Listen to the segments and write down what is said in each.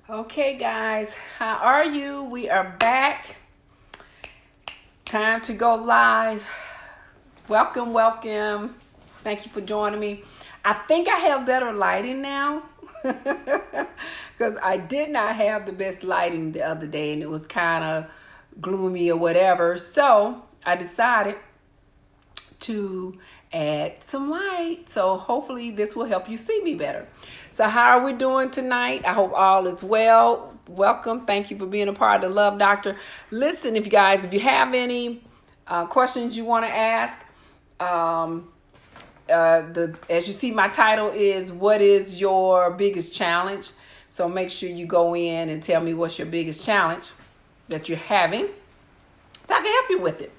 Okay, guys, how are you? We are back. Time to go live. Welcome, welcome. Thank you for joining me. I think I have better lighting now because I did not have the best lighting the other day and it was kind of gloomy or whatever. So I decided to add some light. So hopefully this will help you see me better. So how are we doing tonight? I hope all is well. Welcome. Thank you for being a part of the Love Doctor. Listen, if you have any questions you want to ask, as you see, my title is "What is your biggest challenge?" So make sure you go in and tell me what's your biggest challenge that you're having, so I can help you with it.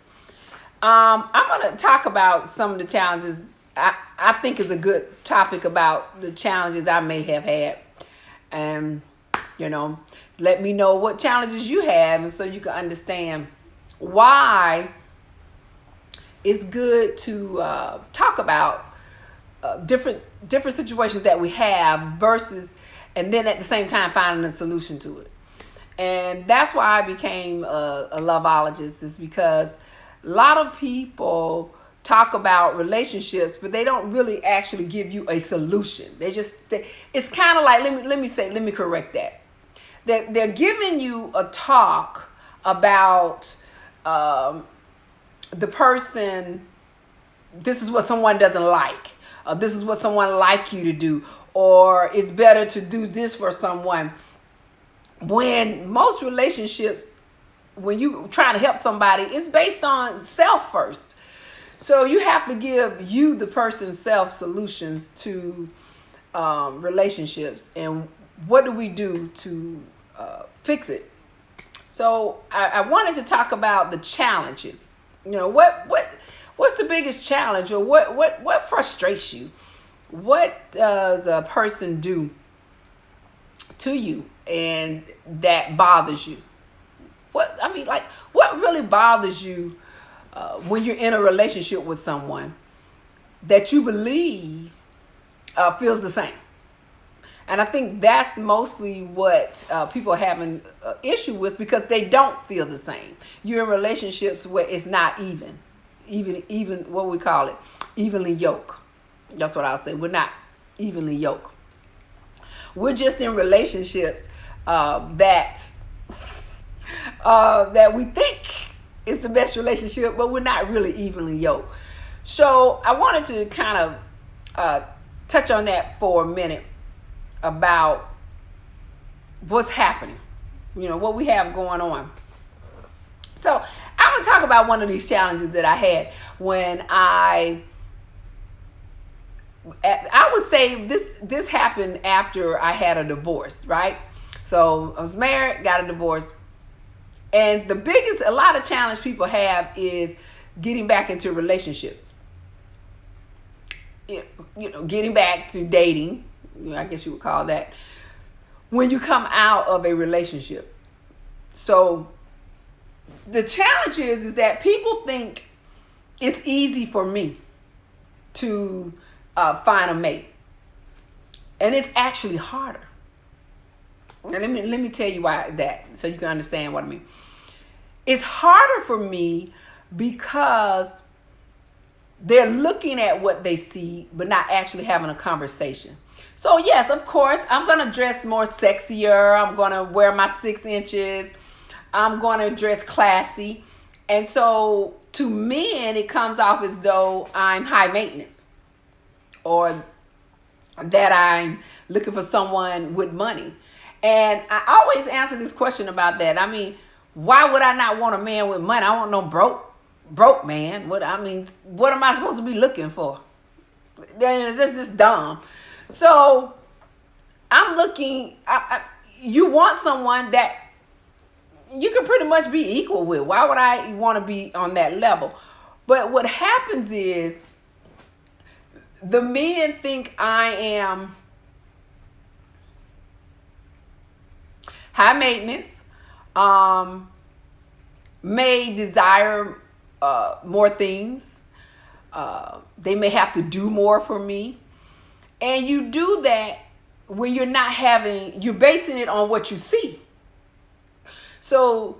I'm going to talk about some of the challenges I think is a good topic about the challenges I may have had. And, let me know what challenges you have, and so you can understand why it's good to talk about different situations that we have versus, and then at the same time finding a solution to it. And that's why I became a loveologist, is because a lot of people talk about relationships, but they don't really actually give you a solution. It's kind of like, let me correct that. They're giving you a talk about the person, this is what someone doesn't like, or this is what someone like you to do, or it's better to do this for someone. When most relationships, when you try to help somebody, it's based on self first. So you have to give you, the person, self solutions to relationships. And what do we do to fix it? So I wanted to talk about the challenges. What's the biggest challenge, or what frustrates you? What does a person do to you and that bothers you? What really bothers you when you're in a relationship with someone that you believe feels the same? And I think that's mostly what people are having an issue with, because they don't feel the same. You're in relationships where it's not even what we call it, evenly yoked. That's what I'll say. We're not evenly yoked. We're just in relationships that we think is the best relationship, but we're not really evenly yoked. So I wanted to kind of touch on that for a minute about what's happening, what we have going on. So I'm going to talk about one of these challenges that I had when I would say this happened after I had a divorce, right? So I was married, got a divorce. And a lot of challenge people have is getting back into relationships. Getting back to dating, I guess you would call that, when you come out of a relationship. So the challenge is that people think it's easy for me to find a mate. And it's actually harder. And let me tell you why that, so you can understand what I mean. It's harder for me because they're looking at what they see, but not actually having a conversation. So yes, of course, I'm going to dress more sexier. I'm going to wear my 6 inches. I'm going to dress classy. And so to men, it comes off as though I'm high maintenance, or that I'm looking for someone with money. And I always answer this question about that. I mean, why would I not want a man with money? I want no broke man. What am I supposed to be looking for? That's just dumb. So I'm looking. You want someone that you can pretty much be equal with. Why would I want to be on that level? But what happens is the men think I am high maintenance, may desire more things. They may have to do more for me. And you do that when you're basing it on what you see. So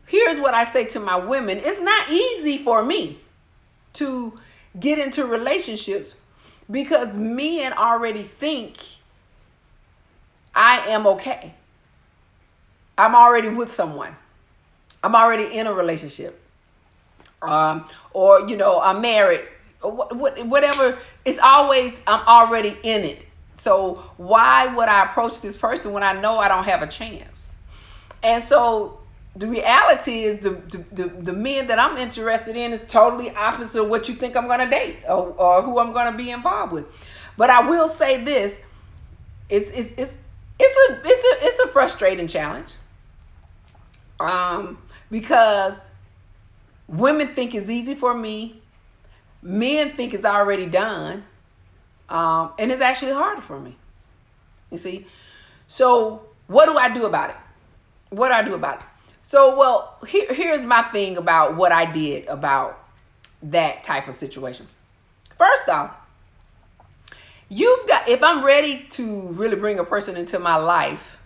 here's what I say to my women. It's not easy for me to get into relationships because men already think I am okay. I'm already with someone. I'm already in a relationship. Or, I'm married. Or whatever. It's always, I'm already in it. So why would I approach this person when I know I don't have a chance? And so the reality is the men that I'm interested in is totally opposite of what you think I'm going to date or who I'm going to be involved with. But I will say this, it's a frustrating challenge. Because women think it's easy for me, men think it's already done, and it's actually harder for me. You see? So what do I do about it? So, well, here's my thing about what I did about that type of situation. First off, if I'm ready to really bring a person into my life,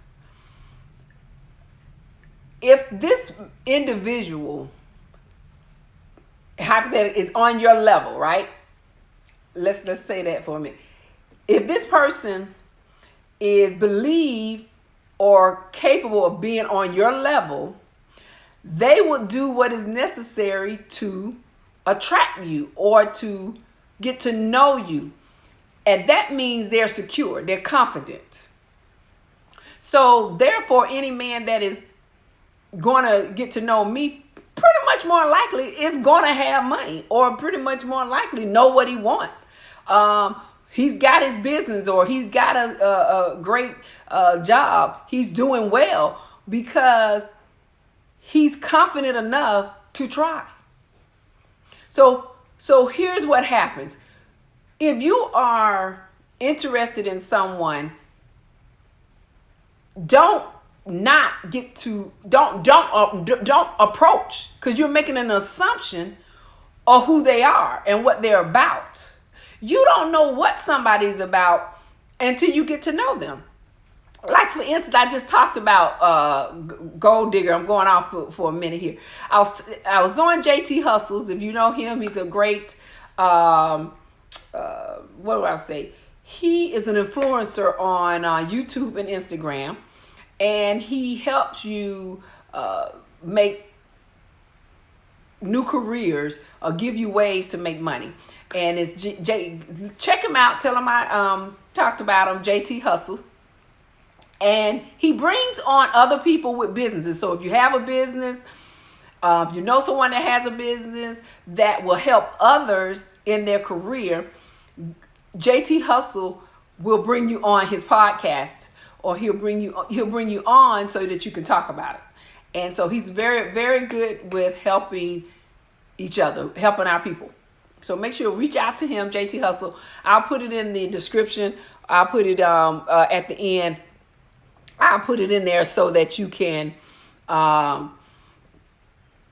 if this individual, hypothetically, is on your level, right? Let's say that for a minute. If this person is believed or capable of being on your level, they will do what is necessary to attract you or to get to know you. And that means they're secure, they're confident. So therefore, any man that is going to get to know me pretty much more likely is going to have money or pretty much more likely know what he wants. He's got his business or he's got a great job. He's doing well because he's confident enough to try. So here's what happens. If you are interested in someone, don't approach, because you're making an assumption of who they are and what they're about. You don't know what somebody's about until you get to know them. Like, for instance, I just talked about Gold Digger. I'm going off for a minute here. I was on JT Hustles. If you know him, he's a great what do I say? He is an influencer on YouTube and Instagram, and he helps you make new careers or give you ways to make money. And it's check him out. Tell him I talked about him, JT Hustles. And he brings on other people with businesses. So if you have a business, if you know someone that has a business that will help others in their career, JT Hustle will bring you on his podcast, or he'll bring you on so that you can talk about it. And so he's very, very good with helping each other, helping our people. So make sure reach out to him, JT Hustle. I'll put it in the description. I'll put it at the end. I'll put it in there so that you can,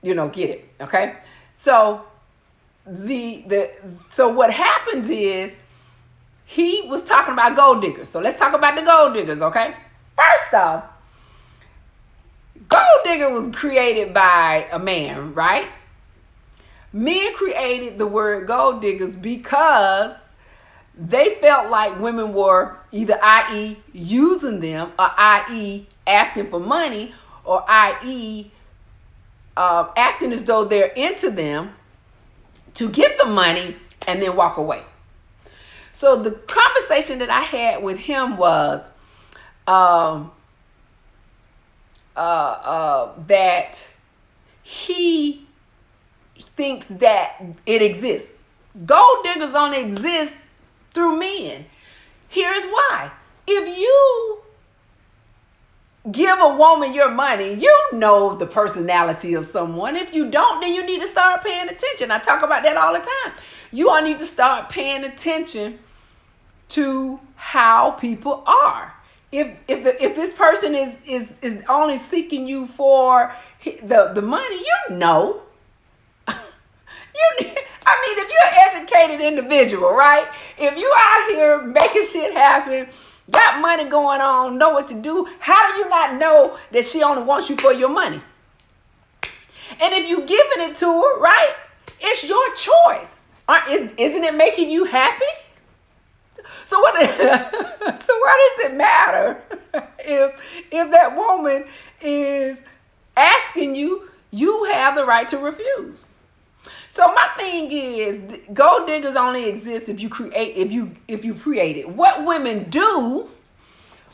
get it. Okay. So so what happens is he was talking about gold diggers. So let's talk about the gold diggers. Okay. First off, gold digger was created by a man, right? Men created the word gold diggers because they felt like women were either, i.e., using them, or i.e., asking for money, or i.e., acting as though they're into them to get the money and then walk away. So the conversation that I had with him was that he thinks that it exists. Gold diggers only exist through men. Here's why. If you give a woman your money, you know the personality of someone. If you don't, then you need to start paying attention. I talk about that all the time. You all need to start paying attention to how people are. If this person is only seeking you for the money, you know. If you're an educated individual, right? If you out here making shit happen, got money going on, know what to do. How do you not know that she only wants you for your money? And if you giving it to her, right, it's your choice. Isn't it making you happy? So what? So why does it matter if that woman is asking you? You have the right to refuse. So my thing is, gold diggers only exist if you create it. What women do,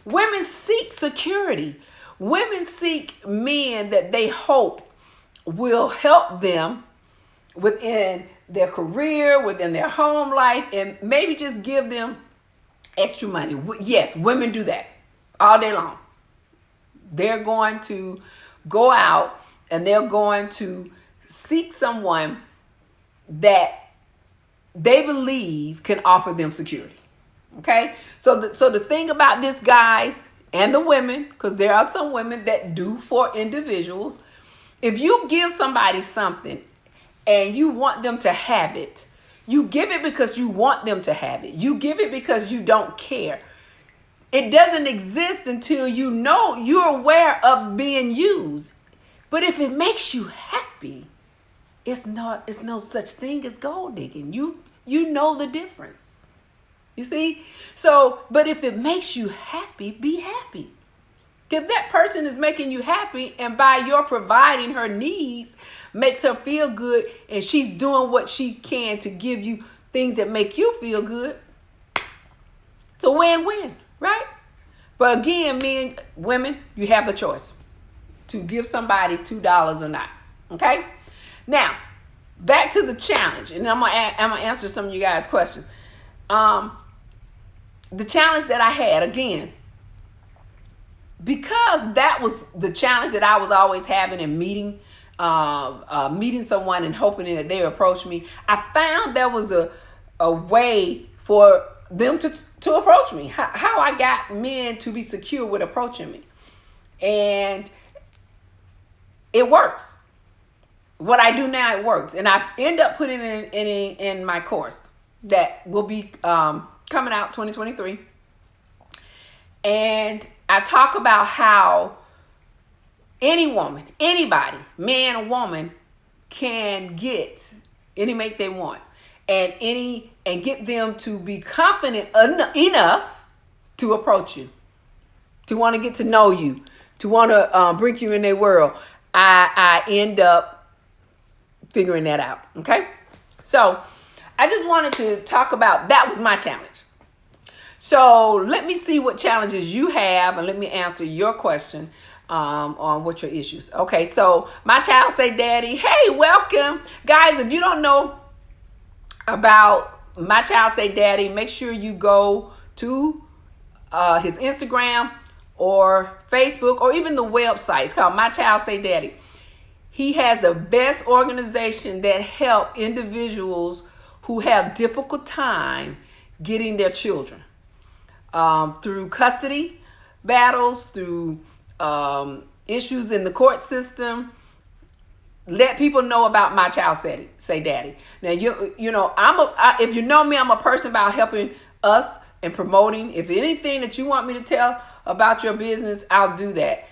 women seek security. Women seek men that they hope will help them within their career, within their home life, and maybe just give them extra money. Yes, women do that all day long. They're going to go out and they're going to seek someone that they believe can offer them security. Okay? So the thing about this, guys, and the women, because there are some women that do for individuals, if you give somebody something and you want them to have it, you give it because you want them to have it. You give it because you don't care. It doesn't exist until you know you're aware of being used. But if it makes you happy, it's no such thing as gold digging. You know the difference. You see? So, but if it makes you happy, be happy. If that person is making you happy and by your providing her needs makes her feel good and she's doing what she can to give you things that make you feel good, it's a win-win, right? But again, men, women, you have the choice to give somebody $2 or not. Okay? Now, back to the challenge, and I'm gonna answer some of you guys' questions. The challenge that I had, again, because that was the challenge that I was always having in meeting someone and hoping that they approach me, I found there was a way for them to approach me. How I got men to be secure with approaching me. And it works. What I do now, it works. And I end up putting it in my course that will be coming out 2023. And I talk about how any woman, anybody, man or woman, can get any mate they want and get them to be confident enough to approach you, to want to get to know you, to want to bring you in their world. I end up figuring that out. Okay. So I just wanted to talk about, that was my challenge. So let me see what challenges you have and let me answer your question on what your issues. Okay, so my child say daddy. Hey, welcome. Guys, if you don't know about my child say daddy, make sure you go to his Instagram or Facebook or even the website. It's called My Child Say Daddy. He has the best organization that help individuals who have difficult time getting their children. Through custody battles, through issues in the court system. Let people know about My Child Say Daddy. Now, you know, if you know me, I'm a person about helping us and promoting. If anything that you want me to tell about your business, I'll do that.